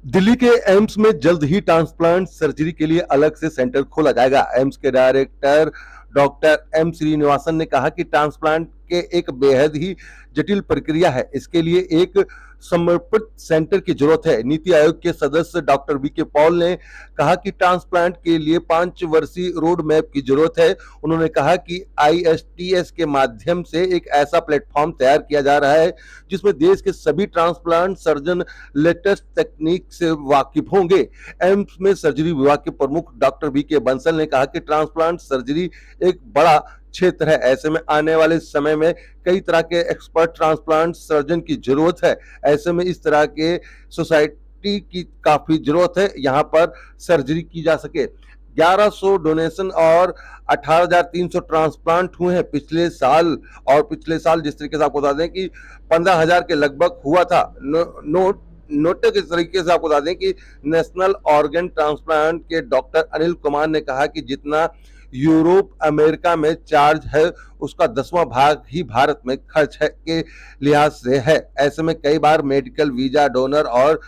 दिल्ली के एम्स में जल्द ही ट्रांसप्लांट सर्जरी के लिए अलग से सेंटर खोला जाएगा। एम्स के डायरेक्टर डॉक्टर एम श्रीनिवासन ने कहा कि ट्रांसप्लांट के एक बेहद ही जटिल प्रक्रिया है। इसके लिए एक समर्पित सेंटर की जरूरत है। नीति आयोग के सदस्य डॉक्टर वी के पॉल ने कहा कि ट्रांसप्लांट के लिए 5 वर्षीय रोड मैप की जरूरत है। उन्होंने कहा कि ISTS के माध्यम से एक ऐसा प्लेटफॉर्म तैयार किया जा रहा है जिसमें देश के सभी ट्रांसप्लांट सर्जन लेटेस्ट तकनीक से वाकिफ होंगे। एम्स में सर्जरी विभाग के प्रमुख डॉक्टर वी के बंसल ने कहा कि ट्रांसप्लांट सर्जरी एक बड़ा क्षेत्र है। ऐसे में आने वाले समय में कई तरह के एक्सपर्ट ट्रांसप्लांट सर्जन की जरूरत है। ऐसे में इस तरह के सोसाइटी की काफी जरूरत है यहाँ पर सर्जरी की जा सके। 1100 डोनेशन और 18,300 ट्रांसप्लांट हुए हैं पिछले साल। और पिछले साल जिस तरीके से आपको बता दें कि 15,000 के लगभग हुआ था। नोट के तरीके से आपको बता दें कि नेशनल ऑर्गन ट्रांसप्लांट के डॉक्टर अनिल कुमार ने कहा कि जितना यूरोप अमेरिका में चार्ज है उसका 10वां भाग ही भारत में खर्च है के लिहाज से है। ऐसे में कई बार मेडिकल वीजा, डोनर और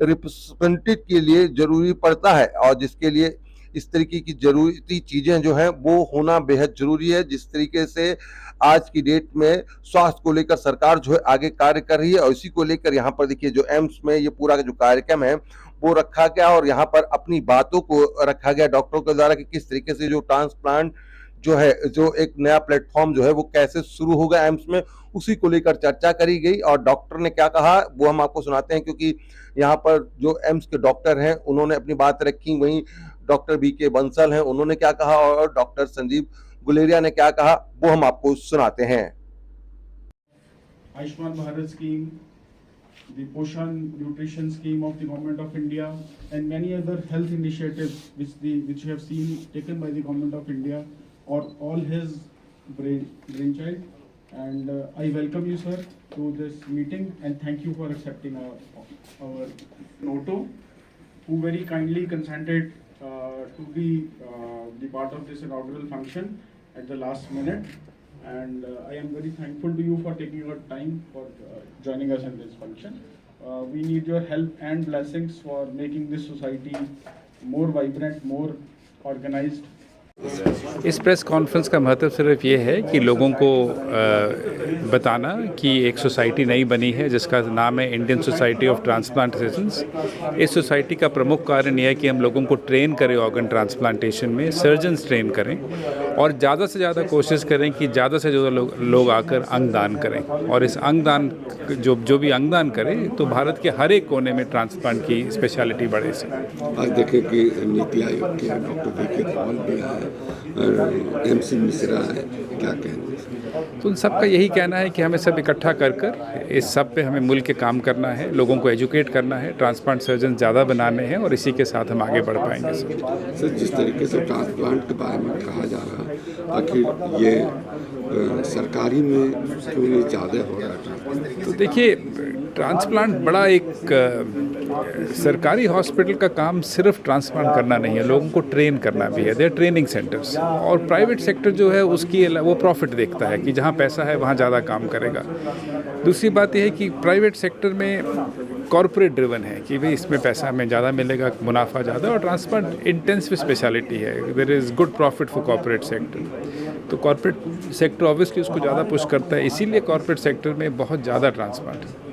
रिप्रेजेंटेटिव के लिए जरूरी पड़ता है और जिसके लिए इस तरीके की जरूरी चीजें जो हैं वो होना बेहद जरूरी है। जिस तरीके से आज की डेट में स्वास्थ्य को लेकर सरकार जो है आगे कार्य कर रही है और इसी को लेकर यहाँ पर देखिए जो एम्स में ये पूरा जो कार्यक्रम है वो रखा गया और यहाँ पर अपनी बातों को रखा गया डॉक्टरों के द्वारा कि किस तरीके से जो ट्रांसप्लांट जो है जो एक नया प्लेटफॉर्म जो है वो कैसे शुरू होगा एम्स में, उसी को लेकर चर्चा करी गई। और डॉक्टर ने क्या कहा वो हम आपको सुनाते हैं क्योंकि यहाँ पर जो एम्स के डॉक्टर हैं उन्होंने अपनी बात रखी। वहीं डॉक्टर बी के बंसल हैं उन्होंने क्या कहा और डॉक्टर संजीव गुलेरिया ने क्या कहा वो हम आपको सुनाते हैं। Ayushman Bharat scheme, the Poshan Nutrition Scheme of the Government of India, and many other health initiatives which you have seen taken by the Government of India, or all his brainchild. And I welcome you, sir, to this meeting, and thank you for accepting our Noto, who very kindly consented to be the part of this inaugural function at the last minute. And I am very thankful to you for taking your time for joining us in this function. We need your help and blessings for making this society more vibrant, more organized. इस press conference का महत्व सिर्फ ये है कि लोगों को बताना कि एक सोसाइटी नई बनी है जिसका नाम है Indian society of transplant surgeons. इस सोसाइटी का प्रमुख कारण यह है कि हम लोगों को ट्रेन करें ऑर्गन ट्रांसप्लांटेशन में, सर्जन्स ट्रेन करें और ज़्यादा से ज़्यादा कोशिश करें कि ज़्यादा से ज़्यादा लोग आकर अंगदान करें। और इस अंगदान जो भी अंगदान करे तो भारत के हर एक कोने में ट्रांसप्लांट की स्पेशलिटी बढ़े से। आज देखें कि नीति आयोग के डॉक्टर वी के पॉल भी हैं और MC मिश्रा है, क्या कहना है? तो उन सब का यही कहना है कि हमें सब इकट्ठा कर इस सब पे हमें मिल के काम करना है, लोगों को एजुकेट करना है, ट्रांसप्लांट सर्जन ज़्यादा बनाने हैं और इसी के साथ हम आगे बढ़ पाएंगे। सर, जिस तरीके से ट्रांसप्लांट के बारे में कहा जा रहा है, आखिर ये सरकारी में क्यों नहीं ज़्यादा हो रहा है? तो देखिए ट्रांसप्लांट बड़ा एक सरकारी हॉस्पिटल का काम सिर्फ ट्रांसप्लांट करना नहीं है, लोगों को ट्रेन करना भी है। Their training centres. और प्राइवेट सेक्टर जो है उसकी वो प्रॉफिट देखता है कि जहाँ पैसा है वहाँ ज़्यादा काम करेगा। दूसरी बात यह है कि प्राइवेट सेक्टर में कॉर्पोरेट ड्रिवन है कि भाई इसमें पैसा हमें ज़्यादा मिलेगा, मुनाफा ज़्यादा। और ट्रांसप्लांट इंटेंसिव स्पेशलिटी है, there is good profit for corporate sector. तो कॉर्पोरेट सेक्टर ऑब्वियसली उसको ज़्यादा पुश करता है, इसीलिए कॉर्पोरेट सेक्टर में बहुत ज़्यादा ट्रांसप्लांट है।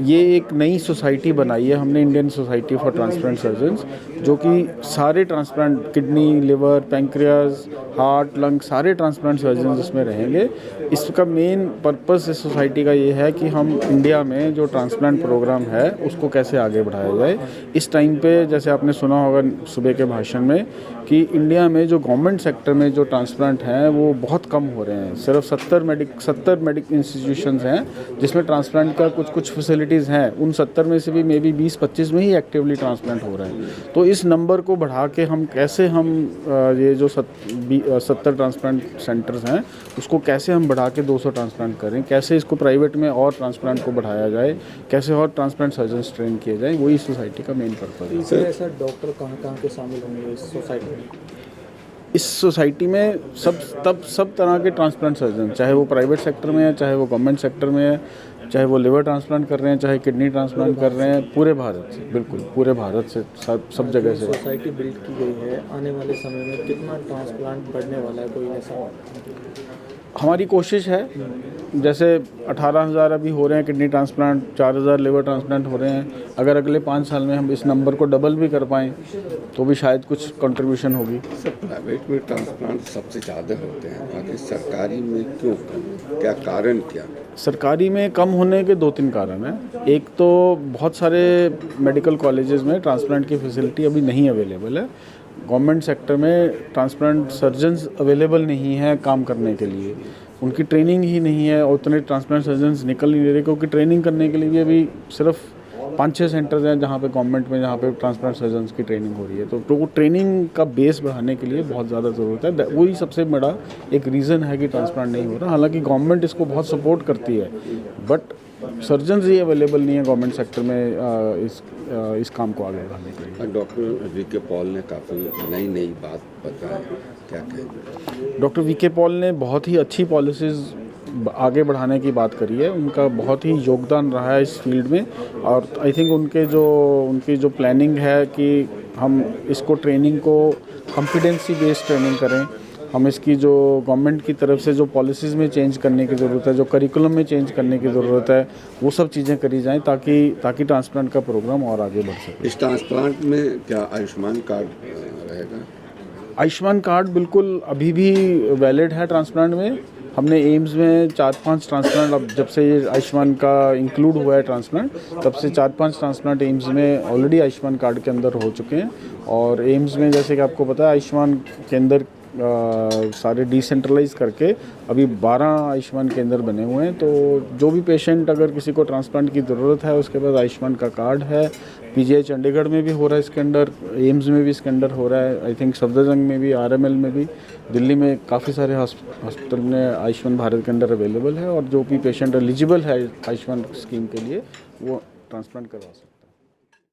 ये एक नई सोसाइटी बनाई है हमने, Indian society for transplant surgeons, जो कि सारे transplant, kidney, liver, pancreas, heart, lung, सारे ट्रांसप्लांट सर्जन्स इसमें रहेंगे। इसका मेन पर्पस इस सोसाइटी का ये है कि हम इंडिया में जो ट्रांसप्लांट प्रोग्राम है उसको कैसे आगे बढ़ाया जाए। इस टाइम पे जैसे आपने सुना होगा सुबह के भाषण में कि इंडिया में जो गवर्नमेंट सेक्टर में जो ट्रांसप्लांट हैं वो बहुत कम हो रहे हैं। सिर्फ 70 मेडिकल इंस्टीट्यूशंस हैं जिसमें ट्रांसप्लांट का कुछ फैसिलिटीज़ हैं। उन 70 में से भी मे बी 20-25 में ही एक्टिवली ट्रांसप्लांट हो रहे हैं। तो इस नंबर को बढ़ा के हम कैसे ये जो 70 ट्रांसप्लांट सेंटर्स हैं उसको कैसे हम बढ़ा के 200 ट्रांसप्लांट करें, कैसे इसको प्राइवेट में और ट्रांसप्लांट को बढ़ाया जाए, कैसे और ट्रांसप्लांट सर्जन्स ट्रेन किए जाए, वही सोसाइटी का मेन पर्पस है। ऐसा डॉक्टर कहाँ कहाँ के शामिल होंगे इस सोसाइटी में? सर, जिस तरीके से ट्रांसप्लांट बड़ा एक सरकारी हॉस्पिटल का काम सिर्फ ट्रांसप्लांट करना नहीं है, लोगों को ट्रेन करना भी है। इस सोसाइटी में सब तरह के ट्रांसप्लांट सर्जन, चाहे वो प्राइवेट सेक्टर में है, चाहे वो गवर्नमेंट सेक्टर में है, चाहे वो लिवर ट्रांसप्लांट कर रहे हैं, चाहे किडनी ट्रांसप्लांट कर रहे हैं, पूरे भारत से, बिल्कुल पूरे भारत से, सब जगह से। सोसाइटी बिल्ड की गई है, आने वाले समय में कितना ट्रांसप्लांट बढ़ने वाला है, कोई ऐसा? हमारी कोशिश है, जैसे 18,000 अभी हो रहे हैं किडनी ट्रांसप्लांट, 4,000 लिवर ट्रांसप्लांट हो रहे हैं। अगर अगले 5 साल में हम इस नंबर को डबल भी कर पाएँ तो भी शायद कुछ कंट्रीब्यूशन होगी। सर, प्राइवेट में ट्रांसप्लांट सबसे ज़्यादा होते हैं, बाकी सरकारी में क्यों कम? क्या कारण क्या? सरकारी में कम होने के 2-3 कारण हैं। एक तो बहुत सारे मेडिकल कॉलेजेस में ट्रांसप्लांट की फैसिलिटी अभी नहीं अवेलेबल है। गवर्नमेंट सेक्टर में ट्रांसप्लांट सर्जन्स अवेलेबल नहीं है काम करने के लिए, उनकी ट्रेनिंग ही नहीं है और उतने ट्रांसप्लांट सर्जन्स निकल नहीं रहे, क्योंकि ट्रेनिंग करने के लिए भी अभी सिर्फ 5-6 सेंटर्स हैं जहाँ पे गवर्नमेंट में, जहाँ पे ट्रांसप्लांट सर्जन्स की ट्रेनिंग हो रही है। तो वो ट्रेनिंग का बेस बढ़ाने के लिए बहुत ज़्यादा ज़रूरत है। वही सबसे बड़ा एक रीज़न है कि ट्रांसप्लांट नहीं हो रहा। हालांकि गवर्नमेंट इसको बहुत सपोर्ट करती है, बट सर्जन्स ही अवेलेबल नहीं है गवर्नमेंट सेक्टर में इस काम को आगे बढ़ाने के लिए। डॉक्टर वीके पॉल ने काफ़ी नई बात बताई, क्या कहेंगे? डॉक्टर वीके पॉल ने बहुत ही अच्छी पॉलिसीज़ आगे बढ़ाने की बात करी है। उनका बहुत ही योगदान रहा है इस फील्ड में, और आई थिंक उनकी जो प्लानिंग है कि हम इसको ट्रेनिंग को कॉम्पिटेंसी बेस्ड ट्रेनिंग करें, हम इसकी जो गवर्नमेंट की तरफ से जो पॉलिसीज़ में चेंज करने की ज़रूरत है, जो करिकुलम में चेंज करने की ज़रूरत है, वो सब चीज़ें करी जाएं ताकि ट्रांसप्लांट का प्रोग्राम और आगे बढ़ सके। इस ट्रांसप्लांट में क्या आयुष्मान कार्ड रहेगा? आयुष्मान कार्ड बिल्कुल अभी भी वैलिड है ट्रांसप्लांट में। हमने एम्स में 4-5 ट्रांसप्लांट, अब जब से ये आयुष्मान का इंक्लूड हुआ है ट्रांसप्लांट, तब से 4-5 ट्रांसप्लांट एम्स में ऑलरेडी आयुष्मान कार्ड के अंदर हो चुके हैं। और एम्स में जैसे कि आपको पता है, आयुष्मान के अंदर सारे डिसेंट्रलाइज करके अभी 12 आयुष्मान केंद्र बने हुए हैं। तो जो भी पेशेंट, अगर किसी को ट्रांसप्लांट की ज़रूरत है, उसके पास आयुष्मान का कार्ड है। पीजीआई चंडीगढ़ में भी हो रहा है इसके अंदर, एम्स में भी इसके अंदर हो रहा है, आई थिंक सफदरजंग में भी, आरएमएल में भी, दिल्ली में काफ़ी सारे हॉस्पिटल में आयुष्मान भारत के अंदर अवेलेबल है। और जो भी पेशेंट एलिजिबल है आयुष्मान स्कीम के लिए, वो ट्रांसप्लांट करवा सकते हैं।